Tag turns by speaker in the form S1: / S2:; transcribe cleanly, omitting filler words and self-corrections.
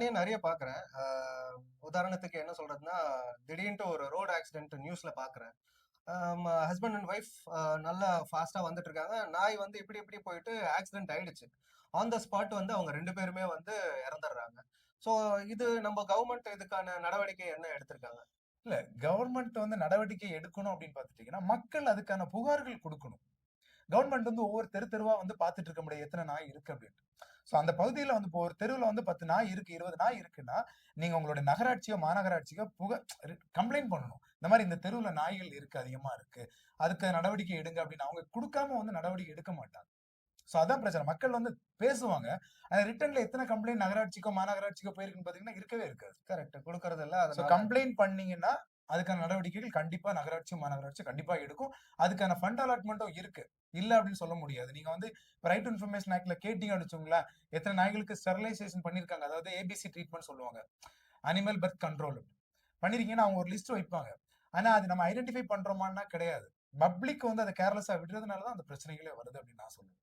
S1: நானே நெறைய பார்க்குறேன். உதாரணத்துக்கு என்ன சொல்றதுன்னா, திடீர்ன்ட்டு ஒரு ரோடு ஆக்சிடென்ட் நியூஸ்ல பார்க்குறேன். ஹஸ்பண்ட் அண்ட் ஒய்ஃப் நல்லா ஃபாஸ்ட்டா வந்துட்டு இருக்காங்க. நாய் வந்து இப்டி இப்டி போயிட்டு ஆக்சிடென்ட் ஆயிடுச்சு. ஆன் த ஸ்பாட் வந்து அவங்க 2 பேருமே வந்து இறந்துடுறாங்க. ஸோ இது நம்ம கவர்ன்மெண்ட் இதுக்கான நடவடிக்கை என்ன எடுத்திருக்காங்க?
S2: இல்ல கவர்மெண்ட் வந்து நடவடிக்கை எடுக்கணும் அப்படின்னு பார்த்துட்டீங்கன்னா, மக்கள் அதுக்கான புகார்கள் குடுக்கணும். கவர்மெண்ட் வந்து ஒவ்வொரு தெருவா வந்து பார்த்துட்டு இருக்க முடியாது. எத்தன நாய் இருக்கு அப்படின்னு. சோ அந்த பகுதியில வந்து இப்போ ஒரு தெருவுல வந்து 10 நாய் இருக்கு, 20 நாய் இருக்குன்னா, நீங்க உங்களுடைய நகராட்சியோ, மாநகராட்சியோ கம்ப்ளைண்ட் பண்ணணும். இந்த மாரி இந்த தெருவுல நாய்கள் இருக்கு, அதிகமா இருக்கு. அதுக்கு நடவடிக்கை எடுங்க அப்படின்னு. அவங்க குடுக்காம வந்து நடவடிக்கை எடுக்க மாட்டாங்க. சோ அதான் பிரச்சனை. மக்கள் வந்து பேசுவாங்க. ஆனா ரிட்டர்ன்ல எத்தன கம்ப்ளைண்ட் நகராட்சிக்கோ, மாநகராட்சிக்கோ போயிருக்குன்னு பார்த்தீங்கன்னா, இருக்கவே இருக்காது.
S1: கரெக்ட். குடுக்கறதில்ல.
S2: சோ
S1: அதனால
S2: கம்ப்ளைண்ட் பண்ணீங்கன்னா, அதுக்கான நடவடிக்கைகள் கண்டிப்பா நகராட்சி, மாநகராட்சி கண்டிப்பா எடுக்கும். அதுக்கான ஃபண்ட் அலாட்மென்ட்டும் இருக்கு. இல்ல அப்படின்னு சொல்ல முடியாது. நீங்க வந்து ரைட் டு இன்ஃபர்மேஷன் ஆக்ட்ல கேட்டீங்கன்னு வச்சுக்கோங்களேன், எத்தன நாய்களுக்கு ஸ்டெரிலைசேஷன் பண்ணியிருக்காங்க. அதாவது ஏபிசி ட்ரீட்மென்ட் சொல்லுவாங்க. Animal birth control. பண்ணியிருக்கீங்கன்னா அவங்க ஒரு லிஸ்ட் வைப்பாங்க. ஆனா அது நம்ம ஐடென்டிஃபை பண்றோமான்னா கிடையாது. பப்ளிக் வந்து அத கேர்லெஸ்ஸா விடுறதுனால தான் அந்த பிரச்சனைகளே வருது அப்படின்னு நான் சொல்லுவேன்.